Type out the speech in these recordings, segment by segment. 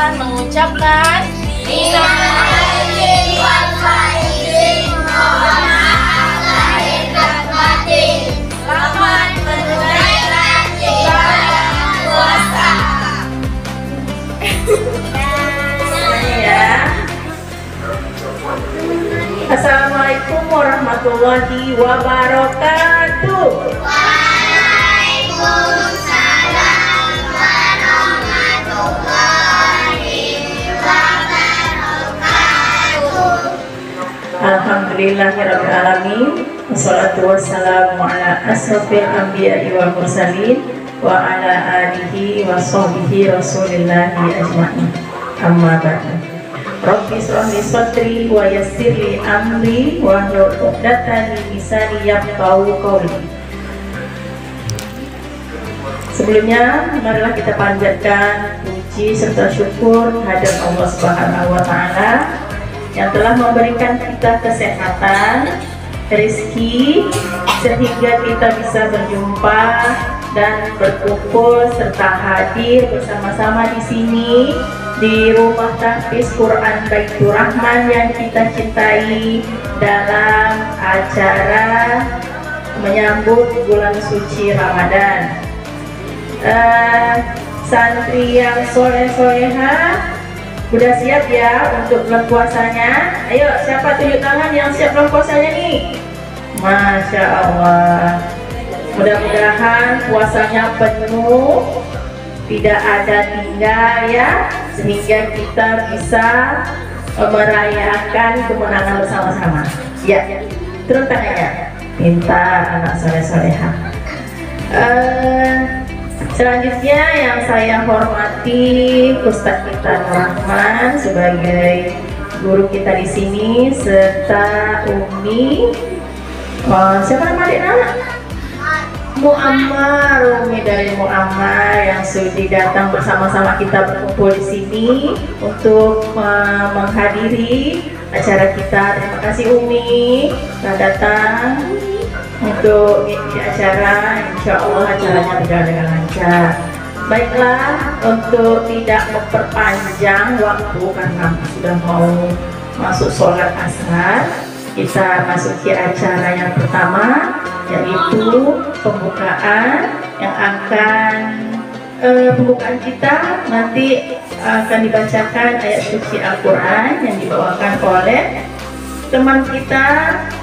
akan mengucapkan selamat menunaikan ibadah puasa. Assalamualaikum warahmatullahi wabarakatuh. Waalaikumsalam warahmatullahi wabarakatuh. Alhamdulillahirabbil alamin. Wassalatu wassalamu ala asrofil anbiya'i wal mursalin wa ala alihi wa sahbihi rasulillahi ajma'in. Amma ba'du. Rabbi shrah li sadri wa yassir li amri wa hlul 'uqdatam min lisani yafqahu qawli. Sebelumnya, marilah kita panjatkan puji serta syukur kehadirat Allah Subhanahu wa taala yang telah memberikan kita kesehatan, rezeki, sehingga kita bisa berjumpa dan berkumpul serta hadir bersama-sama di sini di rumah tahfiz Quran Baitur Rahman yang kita cintai dalam acara menyambut bulan suci Ramadan. Santri yang soleh-soleha udah siap ya untuk bulan puasanya? Ayo, siapa tunjuk tangan yang siap bulan puasanya nih? Masya Allah. Mudah-mudahan puasanya penuh, tidak ada tinggal ya, sehingga kita bisa merayakan kemenangan bersama-sama. Ya, turun tangannya. Minta anak soleh-soleha. Selanjutnya yang saya hormati Ustadz kita Rahman sebagai guru kita di sini, serta Umi. Siapa nama adiknya? Muammar, Umi dari Muammar yang sudah datang bersama-sama kita berkumpul di sini untuk menghadiri acara kita. Terima kasih Umi telah datang untuk di acara. Insya Allah acaranya berjalan dengan lancar. Baiklah, untuk tidak memperpanjang waktu karena sudah mau masuk sholat asar, kita masuki acara yang pertama, yaitu pembukaan yang akan pembukaan kita nanti akan dibacakan ayat suci Al-Quran yang dibawakan oleh teman kita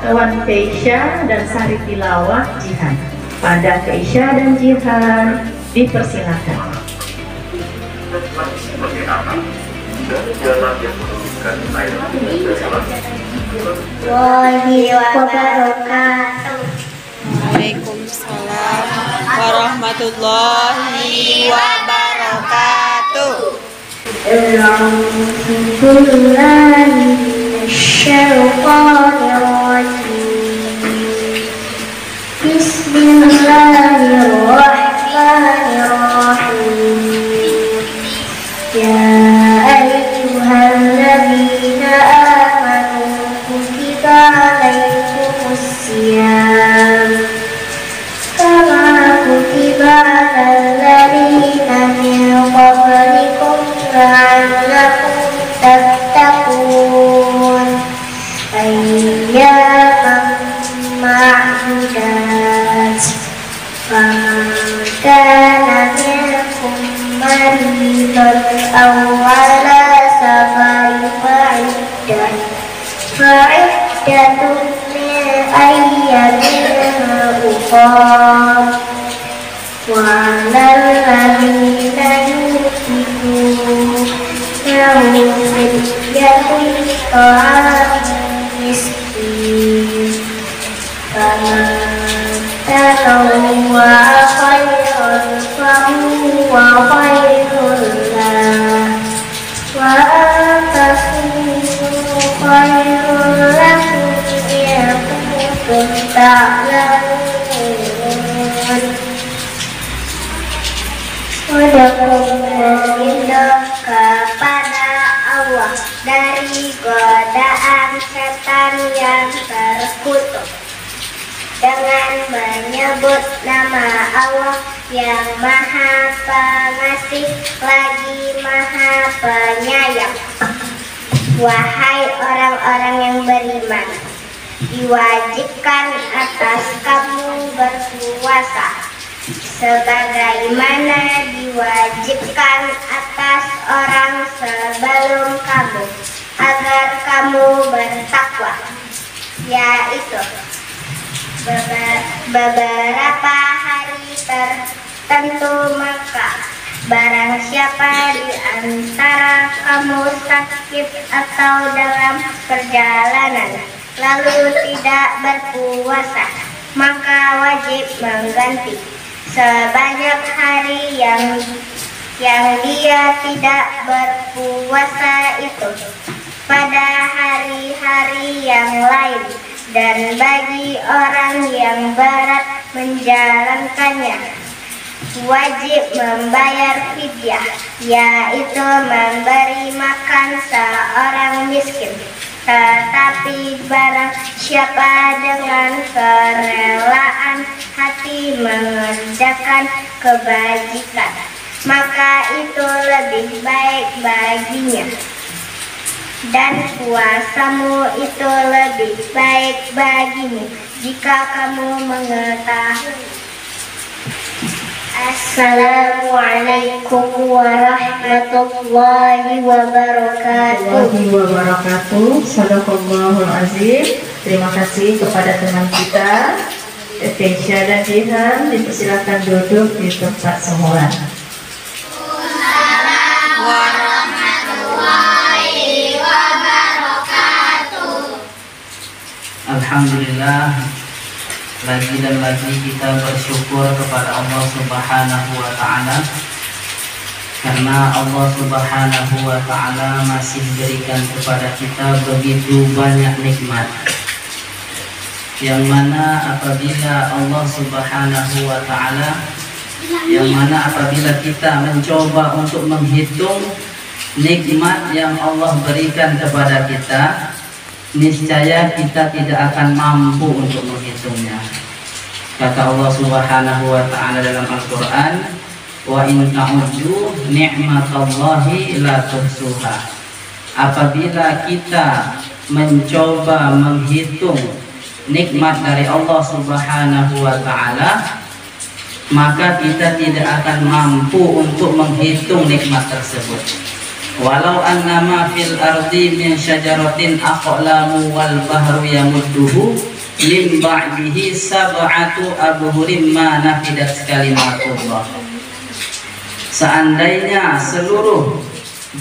Wan Keisha dan Sari Tilawah Jihan. Pada Keisha dan Jihan dipersilakan. Waalaikumsalam warahmatullahi wabarakatuh. Bismillahirrahmanirrahim. Ya ayyuhalladzina amanu kutiba alaikumusiyam kama kutiba alal ladzina min qablikum la'allakum tattaqun. Ayyaman ma'dudat. Faman kana minkum maridan aw ala safarin fa'iddatun min ayyamin ukhra. Wa 'alal ladzina yutiqunahu fidyatun ta'amun miskin. Faman tatawwa khairan fahuwa khairun lahu wa antasumu khairun lakum in kuntum ta'lamun. Wada'ullahi kepada Allah dari godaan setan yang terkutuk dengan menyebut nama Allah yang Maha Pengasih lagi Maha Penyayang. Wahai orang-orang yang beriman, diwajibkan atas kamu berpuasa sebagaimana diwajibkan atas orang sebelum kamu, agar kamu bertakwa, yaitu beberapa hari tertentu. Maka barang siapa di antara kamu sakit atau dalam perjalanan lalu tidak berpuasa, maka wajib mengganti sebanyak hari yang dia tidak berpuasa itu pada hari-hari yang lain. Dan bagi orang yang berat menjalankannya, wajib membayar fidyah, yaitu memberi makan seorang miskin. Tetapi barang siapa dengan kerelaan hati mengerjakan kebajikan, maka itu lebih baik baginya, dan puasamu itu lebih baik bagimu jika kamu mengetahui. Assalamualaikum warahmatullahi wabarakatuh. Sadaqallahul azim. Terima kasih kepada teman kita Tesya dan Jihan. Dipersilakan duduk di tempat semula. Alhamdulillah, lagi dan lagi kita bersyukur kepada Allah Subhanahu wa Ta'ala, karena Allah Subhanahu wa Ta'ala masih berikan kepada kita begitu banyak nikmat, yang mana apabila Allah Subhanahu wa Ta'ala, yang mana apabila kita mencoba untuk menghitung nikmat yang Allah berikan kepada kita, niscaya kita tidak akan mampu untuk menghitungnya. Kata Allah Subhanahu wa Ta'ala dalam Al-Qur'an, wa in ta'uddu ni'matallahi la tuhsuha. Apabila kita mencoba menghitung nikmat dari Allah Subhanahu wa Ta'ala, maka kita tidak akan mampu untuk menghitung nikmat tersebut. Walau annama fil ardi min syajaratin aqlamu wal bahru yamudduhu min ba'dihi sab'atu abhurin ma nafidat kalimatullah. Seandainya seluruh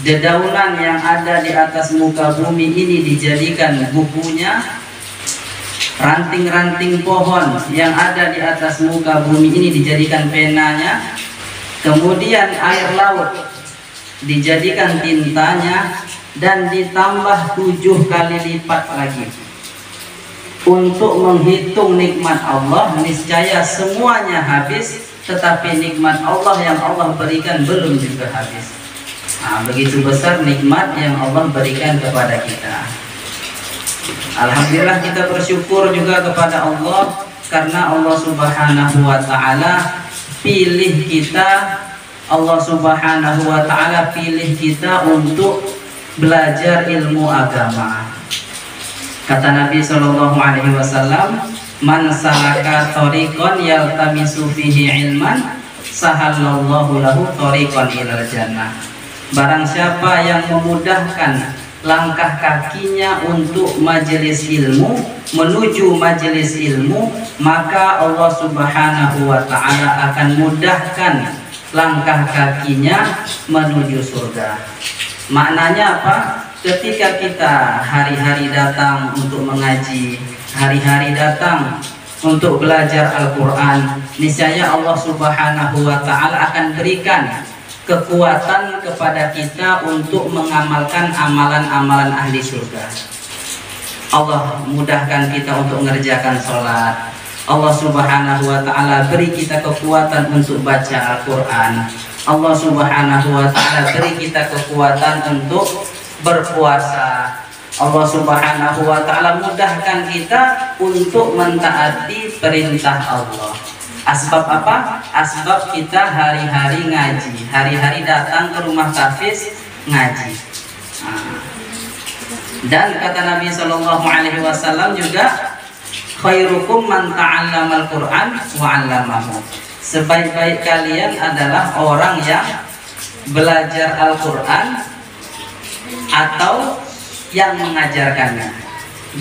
dedaunan yang ada di atas muka bumi ini dijadikan bukunya, ranting-ranting pohon yang ada di atas muka bumi ini dijadikan penanya, kemudian air laut dijadikan tintanya, dan ditambah 7 kali lipat lagi untuk menghitung nikmat Allah, niscaya semuanya habis, tetapi nikmat Allah yang Allah berikan belum juga habis. Begitu besar nikmat yang Allah berikan kepada kita. Alhamdulillah, kita bersyukur juga kepada Allah, karena Allah Subhanahu wa Ta'ala pilih kita. Allah Subhanahu wa Ta'ala pilih kita untuk belajar ilmu agama. Kata Nabi Shallallahu Alaihi Wasallam, man salaka thoriqan yaltamisu fihi ilman sahallallahu lahu thoriqan ilal jannah. Barang siapa yang memudahkan langkah kakinya untuk majelis ilmu, menuju majelis ilmu, maka Allah Subhanahu wa Ta'ala akan mudahkan langkah kakinya menuju surga. Maknanya apa? Ketika kita hari-hari datang untuk mengaji, hari-hari datang untuk belajar Al-Quran, niscaya Allah Subhanahu wa Ta'ala akan berikan kekuatan kepada kita untuk mengamalkan amalan-amalan ahli surga. Allah mudahkan kita untuk mengerjakan sholat. Allah Subhanahu wa Ta'ala beri kita kekuatan untuk baca Al-Quran. Allah Subhanahu wa Ta'ala beri kita kekuatan untuk berpuasa. Allah Subhanahu wa ta'ala mudahkan kita untuk mentaati perintah Allah. Asbab apa? Asbab kita hari-hari ngaji, hari-hari datang ke rumah tahfiz ngaji. Dan kata Nabi Shallallahu Alaihi Wasallam juga, khairukum man ta'allamal Qur'an wa 'allamahu. Sebaik-baik kalian adalah orang yang belajar Al-Quran atau yang mengajarkannya.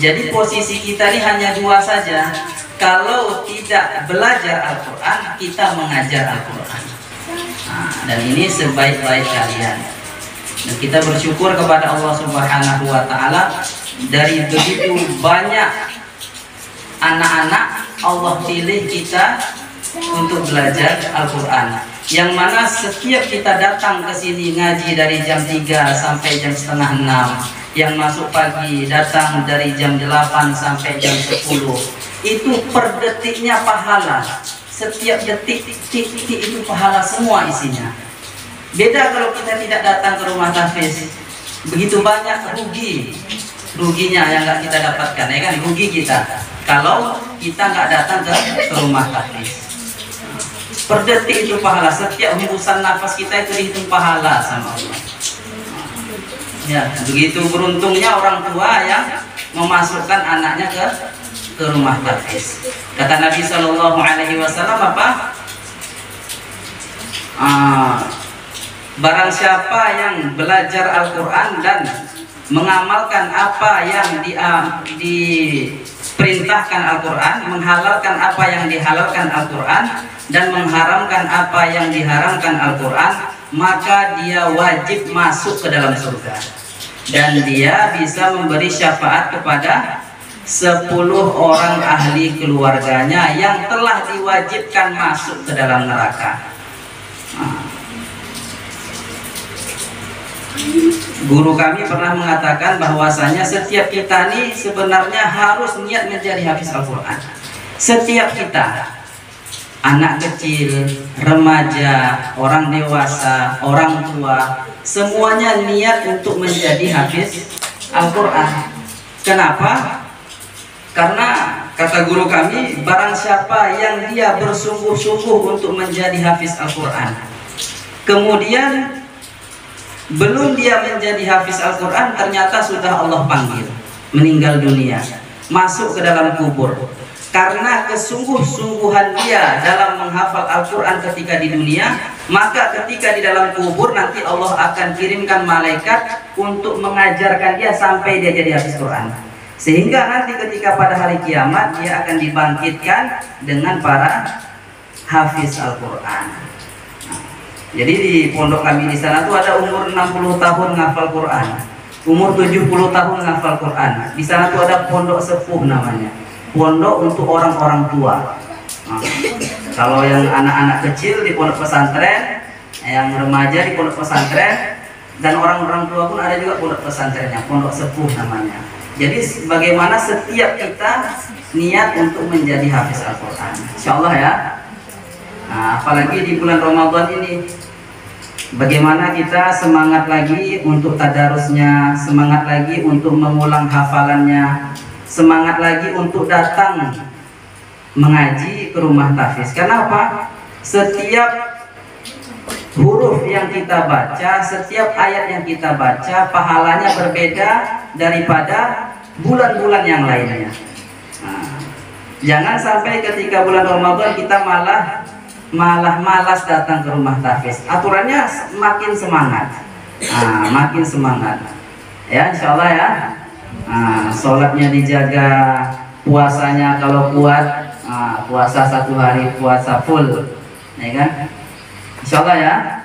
Jadi posisi kita ini hanya dua saja. Kalau tidak belajar Al-Quran, kita mengajar Al-Quran. Dan ini sebaik-baik kalian. Dan kita bersyukur kepada Allah Subhanahu wa ta'ala, dari begitu banyak anak-anak Allah pilih kita untuk belajar Al-Quran, yang mana setiap kita datang ke sini ngaji dari jam 3 sampai jam setengah 6, yang masuk pagi datang dari jam 8 sampai jam 10, itu per detiknya pahala. Setiap detik itu pahala semua isinya. Beda kalau kita tidak datang ke rumah tahfiz, begitu banyak ruginya yang nggak kita dapatkan, ya kan? Rugi kita kalau kita nggak datang ke rumah tahfiz. Per detik itu pahala, setiap hembusan nafas kita itu dihitung pahala sama Allah. Ya, begitu beruntungnya orang tua yang memasukkan anaknya ke rumah tahfiz. Kata Nabi Shallallahu Alaihi Wasallam apa? Barang siapa yang belajar Al-Quran dan mengamalkan apa yang diperintahkan Al-Quran, menghalalkan apa yang dihalalkan Al-Quran, dan mengharamkan apa yang diharamkan Al-Quran, maka dia wajib masuk ke dalam surga. Dan dia bisa memberi syafaat kepada 10 orang ahli keluarganya yang telah diwajibkan masuk ke dalam neraka. Guru kami pernah mengatakan bahwasanya setiap kita ini sebenarnya harus niat menjadi hafiz Al-Quran. Setiap kita, anak kecil, remaja, orang dewasa, orang tua, semuanya niat untuk menjadi hafiz Al-Quran. Kenapa? Karena kata guru kami, barang siapa yang dia bersungguh-sungguh untuk menjadi hafiz Al-Quran, kemudian belum dia menjadi hafiz Al-Quran, ternyata sudah Allah panggil, meninggal dunia, masuk ke dalam kubur. Karena kesungguh-sungguhan dia dalam menghafal Al-Quran ketika di dunia, maka ketika di dalam kubur nanti Allah akan kirimkan malaikat untuk mengajarkan dia sampai dia jadi hafiz Quran. Sehingga nanti ketika pada hari kiamat dia akan dibangkitkan dengan para hafiz Al-Quran. Jadi di pondok kami di sana tuh ada umur 60 tahun ngafal Quran, umur 70 tahun ngafal Quran. Di sana tuh ada pondok sepuh namanya, pondok untuk orang-orang tua. Kalau yang anak-anak kecil di pondok pesantren, yang remaja di pondok pesantren, dan orang-orang tua pun ada juga pondok pesantrennya, pondok sepuh namanya. Jadi bagaimana setiap kita niat untuk menjadi hafiz Al-Quran, insyaallah ya. Nah, apalagi di bulan Ramadan ini, bagaimana kita semangat lagi untuk tadarusnya, semangat lagi untuk mengulang hafalannya, semangat lagi untuk datang mengaji ke rumah tahfiz. Karena apa? Setiap huruf yang kita baca, setiap ayat yang kita baca, pahalanya berbeda daripada bulan-bulan yang lainnya. Nah, jangan sampai ketika bulan Ramadan kita malah malas datang ke rumah tahfiz. Aturannya makin semangat, makin semangat. Ya, insyaallah ya. Sholatnya dijaga, puasanya kalau kuat, puasa 1 hari, puasa full, ya kan? Insyaallah ya.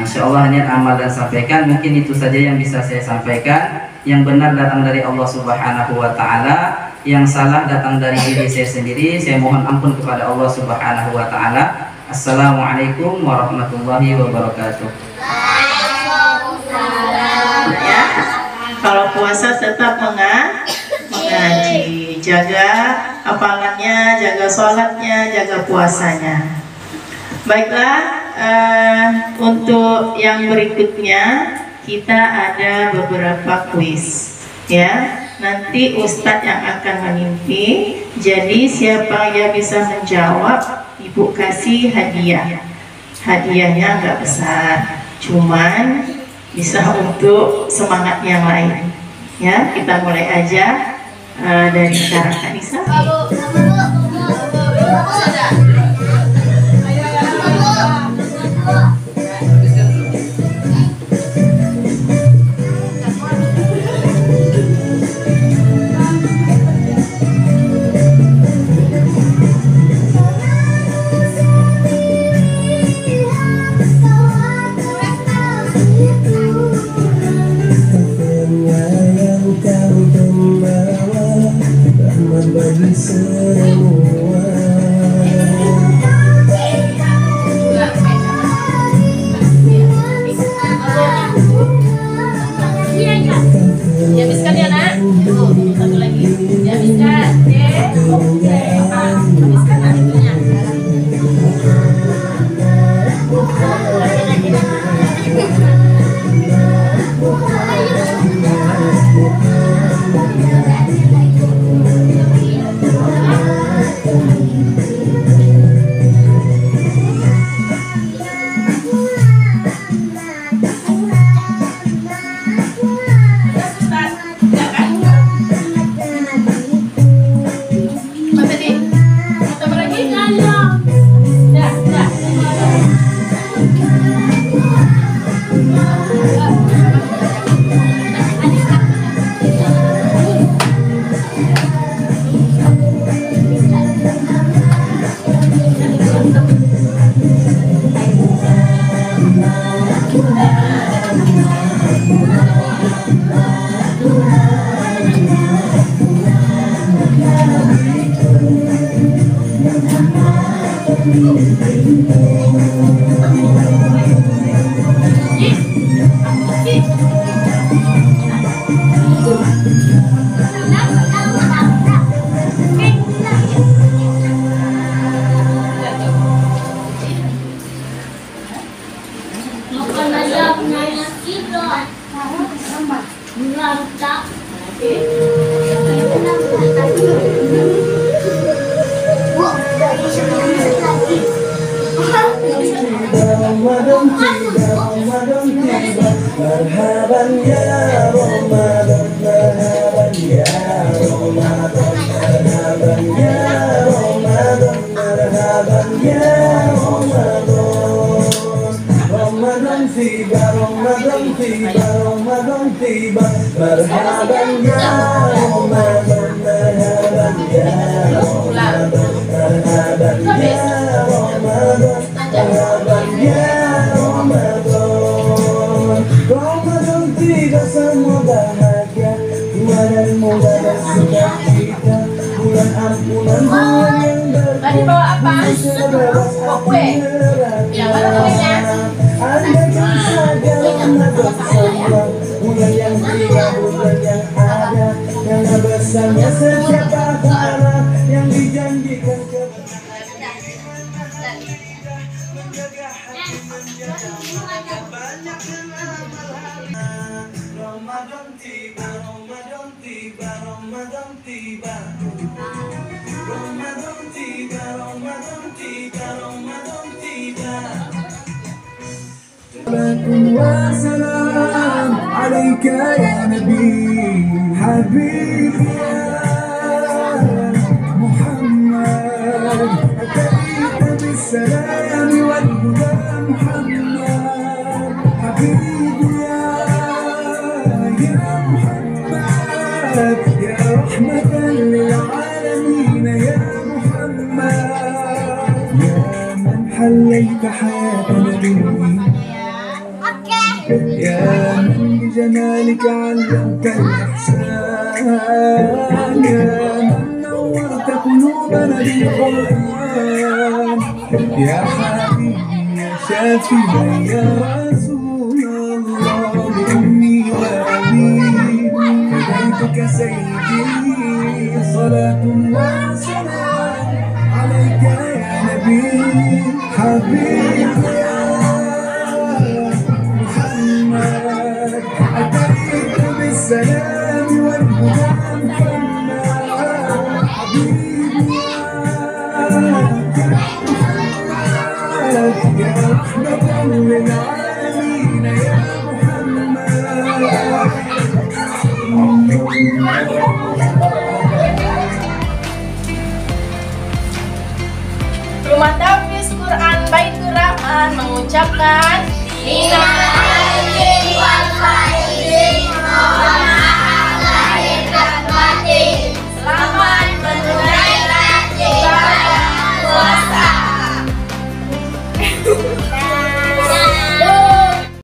Insyaallah niat amal dan sampaikan. Mungkin itu saja yang bisa saya sampaikan. Yang benar datang dari Allah Subhanahu wa ta'ala, yang salah datang dari diri saya sendiri. Saya mohon ampun kepada Allah Subhanahu wa ta'ala. Assalamualaikum warahmatullahi wabarakatuh. Ya, kalau puasa tetap mengaji, jaga hafalannya, jaga sholatnya, jaga puasanya. Baiklah, untuk yang berikutnya kita ada beberapa kuis. Ya, nanti Ustadz yang akan memimpin. Jadi siapa yang bisa menjawab, Ibu kasih hadiah. Hadiahnya nggak besar, cuman bisa untuk semangat yang lain. Ya, kita mulai aja dari Kak Anissa. Bagi semua Dihabiskan ya nak. Satu lagi. Dihabiskan. Oke. Habiskan artinya. Marhaban ya Ramadan, marhaban ya Ramadan, marhaban ya Ramadan, marhaban ya Ramadan. Ramadan tiba, Ramadan tiba, Ramadan tiba, marhaban ya Ramadan, marhaban ya Ramadan, marhaban ya Ramadan, marhaban ya Ramadan. Ramadan tiba semua bahagia, bulan muda dan sukacita, bulan ampunan, bulan yang berbebas kue. Andaikan saja Ramadan semua, bulan yang tiba, bulan yang ada, yang bersama setiap pahala yang dijanjikan Ramadan tiba, Ramadan tiba, Ramadan tiba, Ramadan tiba, Ramadan tiba, Ramadan tiba. Wassalam alaika ya Nabi, Habibi ya Muhammad, ataita bisalam wal huda Muhammad, Habibi ya Muhammad, ya rahmatan lil alamin ya Muhammad, ya man halayta hayatana bil يا من بجمالك علمت الإحسان، يا من نورت قلوبنا بالقرآن، يا حبيبي يا شافي يا رسول الله، بأمي وأبي فديتك سيدي، صلاة وسلام عليك يا نبي حبيبي أتيت بالسلام Rumah Tahfiz Quran Baitur Rahman mengucapkan